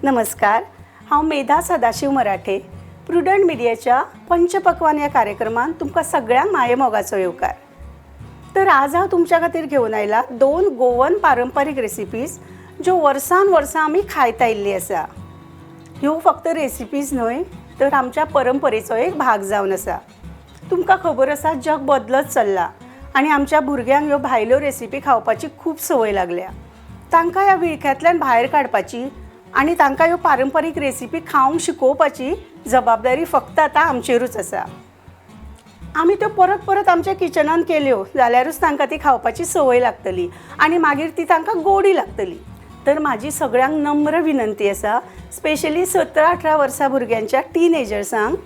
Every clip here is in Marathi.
नमस्कार, हांव मेधा सदाशिव मराठे. प्रुडंट मिडियाच्या पंचपक्वान या कार्यक्रमान तुमकां सगळ्यांक माये मोगाचो येवकार. तर आज हांव तुमच्या खातीर घेवन आयला 2 गोवन पारंपारीक रेसिपीज ज्यो वर्सान वर्सां आमी खायत आयिल्ली आसा. ह्यो फक्त रेसिपीज न्हय तर आमच्या परंपरेचो एक भाग जावन आसा. तुमकां खबर आसा जग बदलत चल्ला आनी आमच्या भुरग्यांक ह्यो भायल्यो रेसिपी खावपाची खूब संवय लागल्या. तांकां ह्या विळख्यांतल्यान भायर काडपाची आनी तांकां ह्यो पारंपारीक रेसिपी खावंक शिकोवपाची जबाबदारी फक्त आतां आमचेरूच आसा. आमी त्यो परत परत आमच्या किचनान केल्यो जाल्यारूच तांकां ती खावपाची संवय लागतली आनी मागीर ती तांकां गोडी लागतली. तर म्हाजी सगळ्यांक नम्र विनंती आसा, स्पेशली 17-18 वर्सां भुरग्यांच्या टिनेजर्सांक,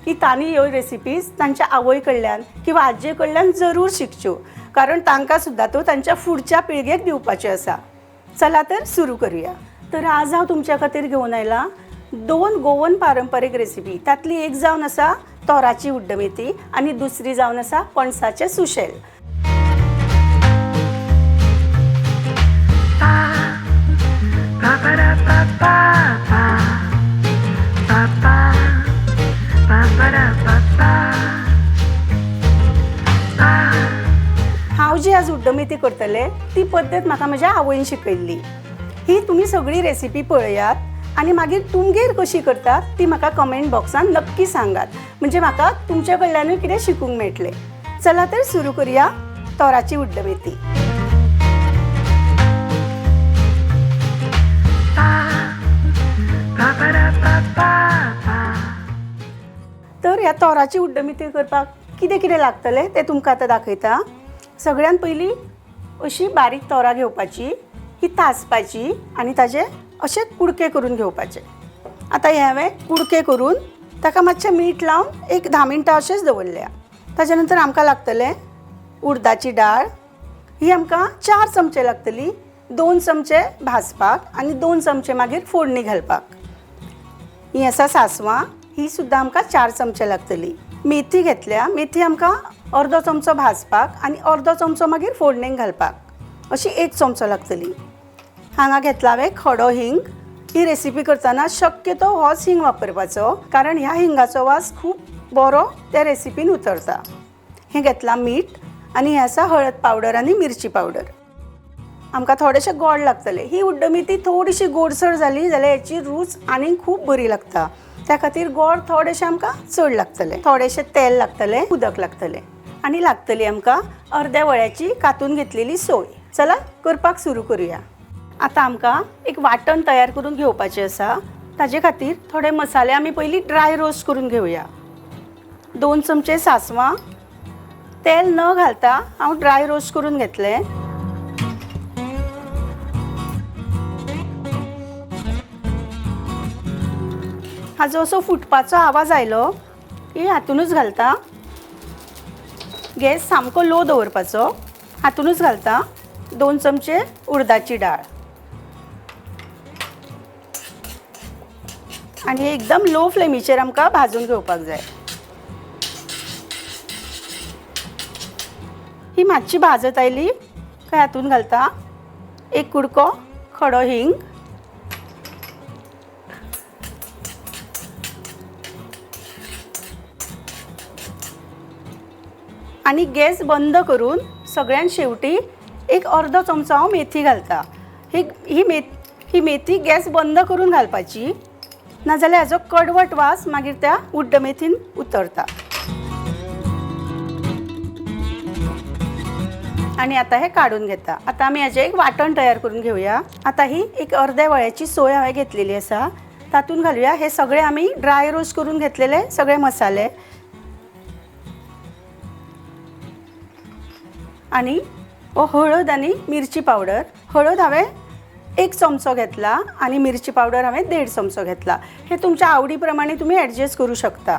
की तांणी ह्यो रेसिपीज तांच्या आवय कडल्यान किंवा आजये कडल्यान जरूर शिकच्यो, कारण तांकां सुद्दां त्यो तांच्या फुडच्या पिळगेक दिवपाच्यो आसा. चला तर सुरू करूया. तर आज हांव तुमच्या खातीर घेवन आयला 2 गोवन पारंपारीक रेसिपी. तातली एक जावन आसा तोराची उड्डमेथी आनी दुसरी जावन आसा पणसाचे सुशेल. हांव जी आज उड्डमेथी करतले ती पद्दत म्हाका म्हज्या आवयन शिकयल्ली. ही तुम्ही सगळी रेसिपी पळयात आनी मागीर तुमगेर कशी करतात ती म्हाका कमेंट बॉक्सान नक्की सांगात, म्हणजे म्हाका तुमच्या कडल्यानूय कितें शिकूंक मेळटलें. चला तर सुरू करूया तोराची उड्डमेथी. तर ह्या तोराची उड्डमेथी करपाक कितें कितें लागतलें तें तुमकां आतां दाखयता. सगळ्यान पयलीं अशी बारीक तोरां घेवपाची, ही तासपाची आनी ताजे अशे कुडके करून घेवपाचे. आतां हे हांवें कुडके करून ताका मातशें मीठ लावन एक 10 मिनटां अशेंच दवरल्या. ताच्या नंतर आमकां लागतलें उडदाची दाळ. ही आमकां 4 चमचे लागतली. 2 चमचे भाजपाक आनी 2 चमचे मागीर फोडणी घालपाक. ही आसा सासवां, ही सुद्दां आमकां 4 चमचे लागतली. मेथी घेतल्या, मेथी आमकां अर्दो चमचो भाजपाक आनी अर्दो चमचो मागीर फोडणेक घालपाक, अशी 1 चमचो लागतली. हांगा घेतला हांवें खडो हिंग. ही रेसिपी करतना शक्यतो होच हिंग वापरपाचो, कारण ह्या हिंगाचो वास खूब बरो त्या रेसिपीन उतरता. हें घेतलां मीठ आनी हें आसा हळद पावडर आनी मिरची पावडर. आमकां थोडेशें गोड लागतलें. ही उड्डमेथी थोडीशी गोडसर जाली जाल्यार हेची रूच आनीक खूब बरी लागता. त्या खातीर गोड थोडेशें आमकां चड लागतलें. थोडेशें तेल लागतलें, उदक लागतलें आनी लागतली आमकां अर्द्या वळ्याची कातून घेतलेली सोय. चला करपाक सुरू करूया. आतां आमकां एक वाटण तयार करून घेवपाचें आसा. ताजे खातीर थोडे मसाले आमी पयलीं ड्राय रोस्ट करून घेवया. 2 चमचे सासवां, तेल न घालता हांव ड्राय रोस्ट करून घेतलें. हाजो असो फुटपाचो आवाज आयलो की हातूनच घालता. गॅस सामको लो दवरपाचो. हातूनच घालता 2 चमचे उडदाची दाळ आनी एकदम लो फ्लेमीचेर आमकां भाजून घेवपाक जाय. ही मातशी भाजत आयली काय हातून घालता 1 कुडको खडो हिंग आनी गॅस बंद करून सगळ्यान शेवटी एक अर्दो चमचो हांव मेथी घालता. ही मेथी गॅस बंद करून घालपाची, नाजाल्यार हाजो कडवट वास मागीर त्या उड्डमेथीन उतरता. आनी आतां हें काडून घेता. आतां आमी हाजें एक वाटण तयार करून घेवया. आतां ही एक अर्द्या वळ्याची सोय हांवें घेतलेली आसा. तातूंत घालुया हे सगळे आमी ड्राय रोस्ट करून घेतलेले सगळे मसाले आनी हळद आनी मिरची पावडर. हळद हांवें 1 चमचो घेतला आनी मिरची पावडर हांवें 1.5 चमचो घेतला. हे तुमच्या आवडी प्रमाणे तुमी एडजस्ट करू शकता.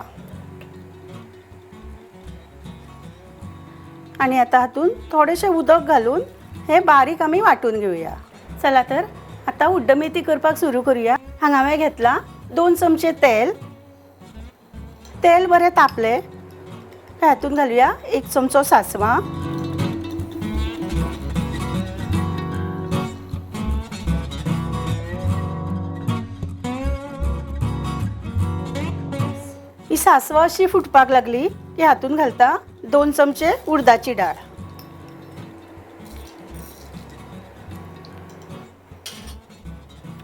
आनी आतां हातून थोडेशें उदक घालून हे बारीक आमी वाटून घेवया. चला तर आतां उड्डमेथी करपाक सुरू करूया. हांगा हांवें घेतला 2 चमचे तेल. तेल बरें तापलें काय हातून घालुया 1 चमचो सासवां, सासवा अशी फुटपाक लागली की हातून घालता 2 चमचे उडदाची डाळ.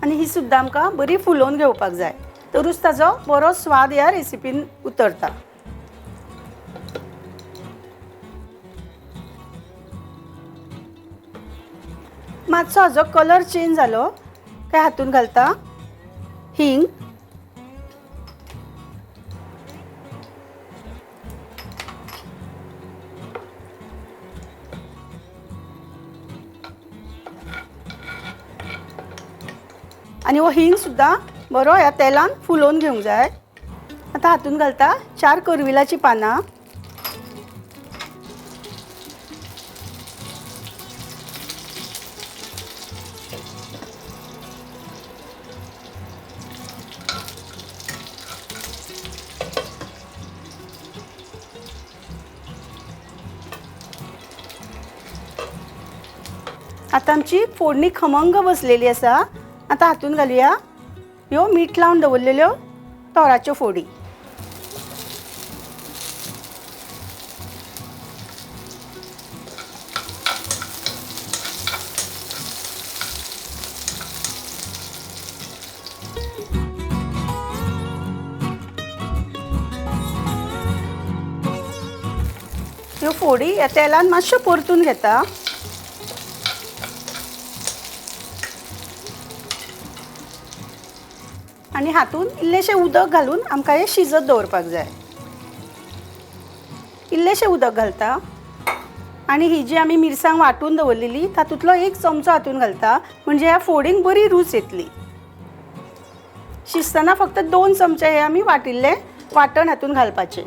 आणि ही सुद्धा आमकां बरी फुलोवन घेवपाक जाय, तरूच ताजो बरो स्वाद ह्या रेसिपीन उतरता. मातसो हाजो कलर चेंज जालो काय हातून घालता हिंग, आणि हो हिंग सुद्धा बरो ह्या तेलान फुलोवन घेवंक जाय. आता हातून घालता 4 करविलाची पानां, आता आमची फोडणी खमंग बसलेली आसा. आता हातून घालुया ह्यो मीठ लावन दवरलेल्यो तोराच्यो फोडी. ह्यो फोडी ह्या तेलान मातश्यो परतून घेता. आणि हातून इल्लेशें उदक घालून आमकां हे शिजत दवरपाक जाय. इल्लेशें उदक घालता आणि ही जी आमी मिरसांग वाटून दवरलेली तातूंतलो 1 चमचो हातून घालता, म्हणजे ह्या फोडींक बरी रूच येतली. शिजतना फक्त 2 चमचे हे आमी वाटिल्ले वाटण हातून घालपाचें.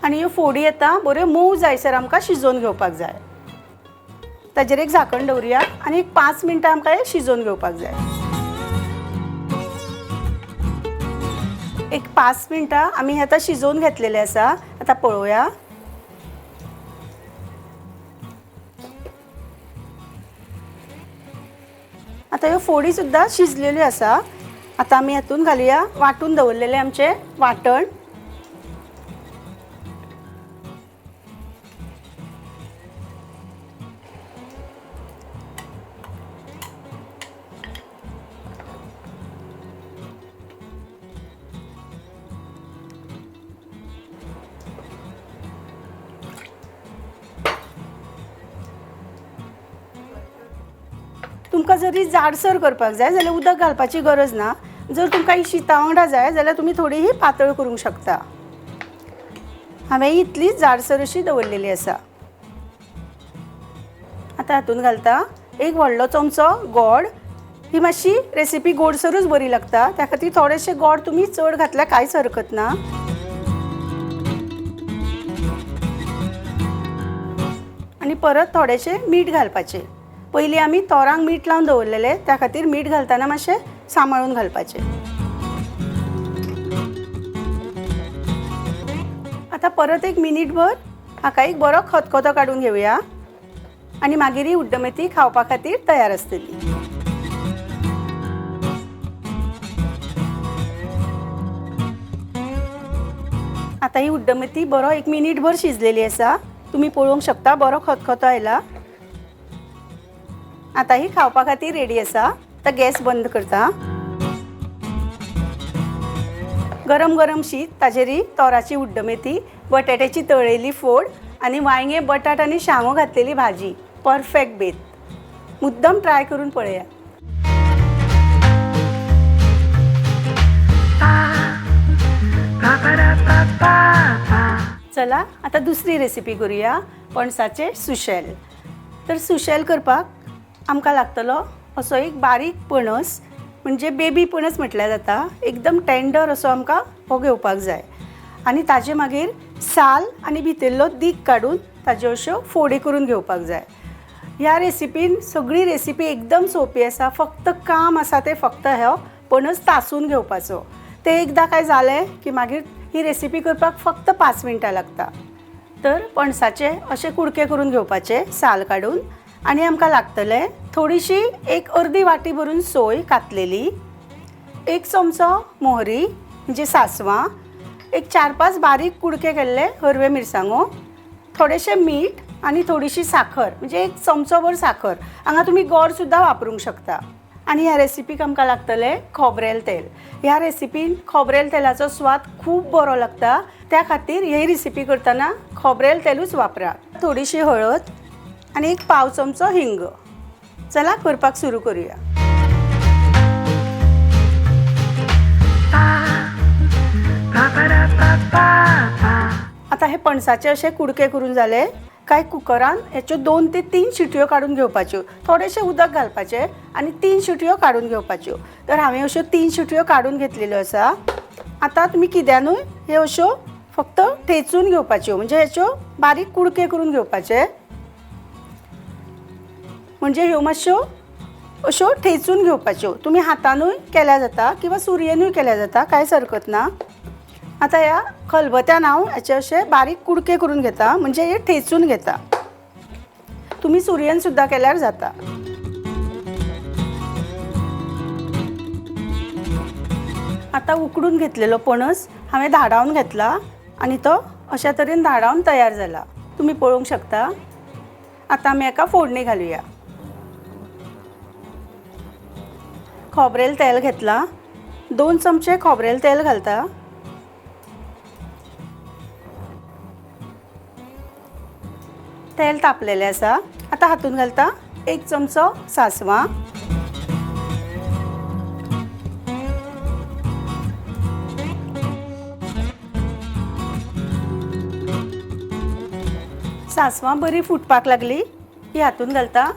आणि ह्यो फोडी आता बऱ्यो मोव जायसर आमकां शिजोवन घेवपाक जाय. ताजेर एक झाकण दवरुया आणि एक 5 मिनटां आमकां हे शिजोवन घेवपाक जाय. एक 5 मिनटां आमी हे आतां शिजोवन घेतलेले आसा. आता पळोवया. आता ह्यो फोडी सुद्धा शिजलेल्यो आसा. आता आमी हातून घालुया वाटून दवरलेले आमचे वाटण. तुमकां जरी जाडसर करपाक जाय जाल्यार उदक घालपाची गरज ना. जर तुमकां ही शीता वांगडा जाय जाल्यार तुमी थोडी ही पातळ करूंक शकता. हांवें इतली जाडसर अशी दवरलेली आसा. आता हातून घालता 1 व्हडलो चमचो गोड. ही मातशी रेसिपी गोडसरूच बरी लागता, त्या खातीर थोडेशे गोड तुमी चड घातल्यार कांयच हरकत ना. आणि परत थोडेशे मीठ घालपाचें. पयलीं आमी तोरांक मीठ लावन दवरलेले, त्या खातीर मीठ घालतना मातशें सांबाळून घालपाचें. आता परत 1 मिनिटभर हाका एक बरो खतखतो काडून घेवया आणि मागीर ही उड्डमेथी खावपा खातीर तयार आसतली. आता ही उड्डमेथी बरो 1 मिनिटभर शिजलेली आसा. तुम्ही पळोवंक शकता बरो खतखतो आयला. आता ही खावपा खातीर रेडी आसा. आता गॅस बंद करता. गरम गरम शीत, ताजेर ही तोराची उड्डमेथी, बटाट्याची तळयली फोड आणि वांयगे, बटाट आणि शांगो घातलेली भाजी. परफेक्ट बेत. मुद्दम ट्राय करून पळया. चला आता दुसरी रेसिपी करूया, पणसाचे सुशेल. तर सुशेल करपाक आमकां लागतलो असो एक बारीक पणस, म्हणजे बेबी पणस म्हटल्यार जाता. एकदम टेंडर असो आमकां हो घेवपाक जाय आणि ताजे मागीर साल आणि भितरलो दीक काडून ताज्यो अश्यो फोडी करून घेवपाक जाय. ह्या रेसिपीन सगळी रेसिपी एकदम सोपी आसा. फक्त काम आसा ते फक्त हो पणस तासून घेवपाचो. ते एकदां काय जालें की मागीर ही रेसिपी करपाक फक्त 5 मिनटां लागता. तर पणसाचे असे कुडके करून घेवपाचे साल काढून आणि आमकां लागतले थोडीशी एक अर्दी वाटी भरून सोय कातलेली, एक चमचो मोहरी म्हणजे सासवां, एक 4-5 बारीक कुडके केल्ले हरवे मिरसांगो, थोडेशे मीठ आणि थोडीशी साखर म्हणजे एक चमचोभर साखर. हांगा तुमी गोड सुद्दां वापरूंक शकता. आणि ह्या रेसिपीक आमकां लागतले खोबरेल तेल. ह्या रेसिपीन खोबरेल तेलाचो स्वाद खूब बरो लागता, त्या खातीर ही रेसिपी करतना खोबरेल तेलूच वापरा. थोडीशी हळद आणि एक पाव चमचो हिंग. चला करपाक सुरू करूया. आता हे पणसाचे असे कुडके करून जाले काय कुकरान याच्यो 2 ते 3 शिटयो काढून घेवपाच्यो. थोडेशे उदक घालपाचे आणि 3 शिटयो काढून घेवपाच्यो. तर हांवें अश्यो 3 शिटयो काढून घेतलेल्यो आसा. आता तुम्ही किद्यानूय हे अश्यो फक्त ठेचून घेवपाच्यो म्हणजे याच्यो बारीक कुडके करून घेवपाचे. म्हणजे ह्यो मातश्यो अश्यो ठेचून घेवपाच्यो. तुम्ही हातानूय केल्या जाता किंवा सुरयेनूय केल्या जाता, कांयच हरकत ना. आता ह्या खलबत्यान हांव याचे असे बारीक कुडके करून घेता म्हणजे हे ठेचून घेता. तुम्ही सुरयेन सुद्दां केल्यार जाता. आता उकडून घेतलेलो पणस हांवें धाडावन घेतला आणि तो अशा तरेन धाडावन तयार जाला. तुम्ही पळोवंक शकता. आता आमी एका फोडणी घालुया. खोबरेल तेल घेतला. 2 चमचे खोबरेल तेल घालता. तेल तापलेले आसा. आता हातून घालता 1 चमचो सासवां, सासवां बरी फुटपाक लागली की हातून घालता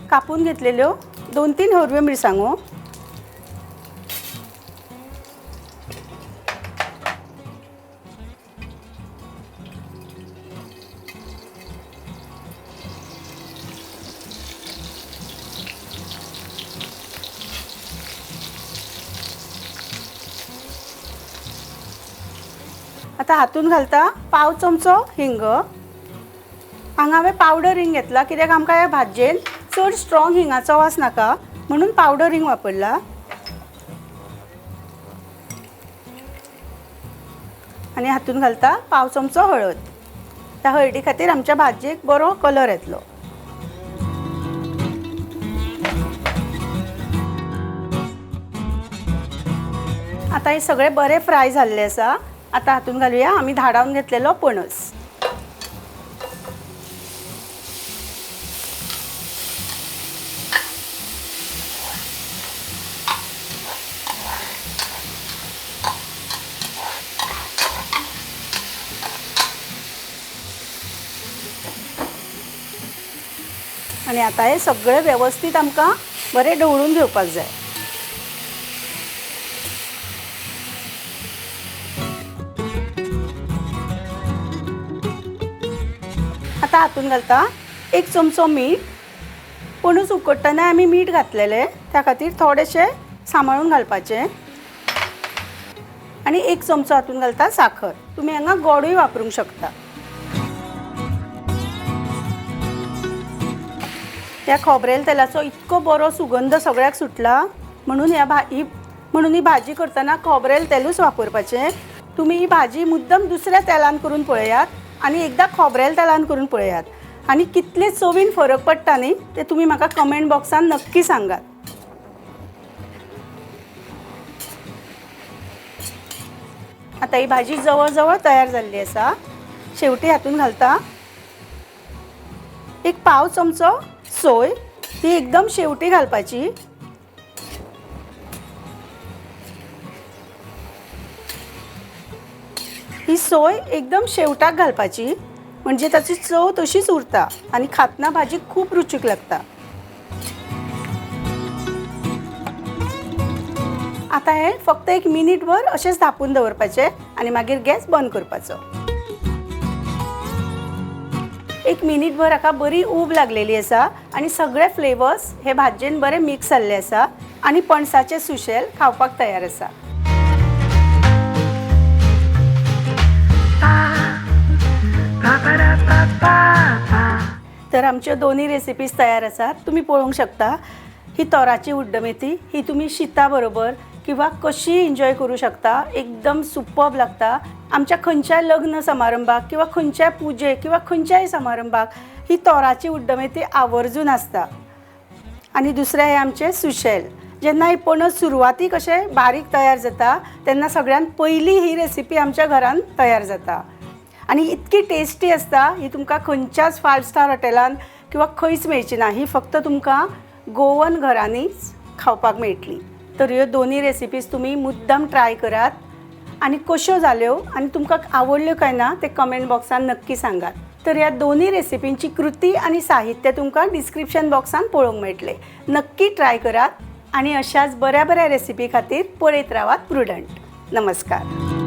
कापून घेतलेल्यो 2-3 हरव्यो मिरसांगो, आता हातून घालता पाव चमचो हिंग. हांगा हांवें पावडर हिंग घेतला कित्याक आमकां ह्या भाजयेन चड स्ट्रॉंग हिंगाचो वास नाका म्हणून पावडर हिंग वापरला. आणि हातून घालता पाव चमचो हळद. त्या हळदी खातीर आमच्या भाजयेक बरो कलर येतलो. आता हे सगळे बरे फ्राय झाल्ले आसा. आता हातून घालूया आम्ही धाडावन घेतलेलो पणस. आणि आता हे सगळे व्यवस्थित आमकां बरे ढवळून घेवपाक जाय. आता हातून घालता 1 चमचो मीठ. पणस उकडटना आमी मीठ घातलेले त्या खातीर थोडेशे सांबाळून घालपाचे. आणि 1 चमचो हातून घालता साखर. तुम्ही हांगा गोडूय वापरूंक शकता. त्या खोबरेल तेलाचो इतको बरो सुगंध सगळ्याक सुटला म्हणून ही भाजी करतना खोबरेल तेलूच वापरपाचें. तुम्ही ही भाजी मुद्दम दुसऱ्या तेलान करून पळयात आणि एकदा खोबरेल तेलान करून पळयात आणि कितले चवीन फरक पडटा न्ही ते तुम्ही म्हाका कमेंट बॉक्सान नक्की सांगात. आता ही भाजी जवळ जवळ तयार झाली आसा. शेवटी हातून घालता 1 पाव चमचो सोय. ती एकदम शेवटी घालपाची. ही सोय एकदम शेवटाक घालपाची म्हणजे त्याची चव तशीच उरता आणि खातना भाजी खूप रुचीक लागता. आता हे फक्त 1 मिनिटभर असेच धापून दवरपाचे आणि मागीर गॅस बंद करपाचो. 1 मिनिटभर हाका बरी ऊब लागलेली आसा आणि सगळे फ्लेवर्स हे भाजयेन बरे मिक्स जाल्ले आसा आणि पणसाचे सुशेल खावपाक तयार आसा. Ba ba da तर आमच्यो दोन्ही रेसिपीज तयार आसात, तुम्ही पळोवंक शकता. ही तोराची उड्डमेथी ही तुम्ही शिता बरोबर किंवा कशी एन्जॉय करू शकता. एकदम सुपर्ब लागता. आमच्या खंयच्याय लग्न समारंभाक किंवा खंयच्याय पुजेक किंवा खंयच्याय समारंभाक ही तोराची उड्डमेथी आवर्जून आसता. आणि दुसरें हे आमचें सुशेल. जेन्ना ही पणस सुरवातीक अशें बारीक तयार जाता तेन्ना सगळ्यान पयली ही रेसिपी आमच्या घरान तयार जाता. आणि इतकी टेस्टी आसता. ही तुमकां खंयच्याच 5 स्टार हॉटेलान किंवा खंयच मेळची ना. ही फक्त तुमकां गोवन घरांनीच खावपाक मेळटली. तर ह्यो दोन्ही रेसिपीज तुम्ही मुद्दाम ट्राय करात आणि कश्यो जाल्यो आणि तुमकां आवडल्यो काय ना ते कमेंट बॉक्सान नक्की सांगात. तर ह्या दोन्ही रेसिपींची कृती आणि साहित्य तुमकां डिस्क्रिप्शन बॉक्सान पळोवंक मेळटले. नक्की ट्राय करात आणि अशाच बऱ्या बऱ्या रेसिपी खातीर पळयत रावात प्रुडंट. नमस्कार.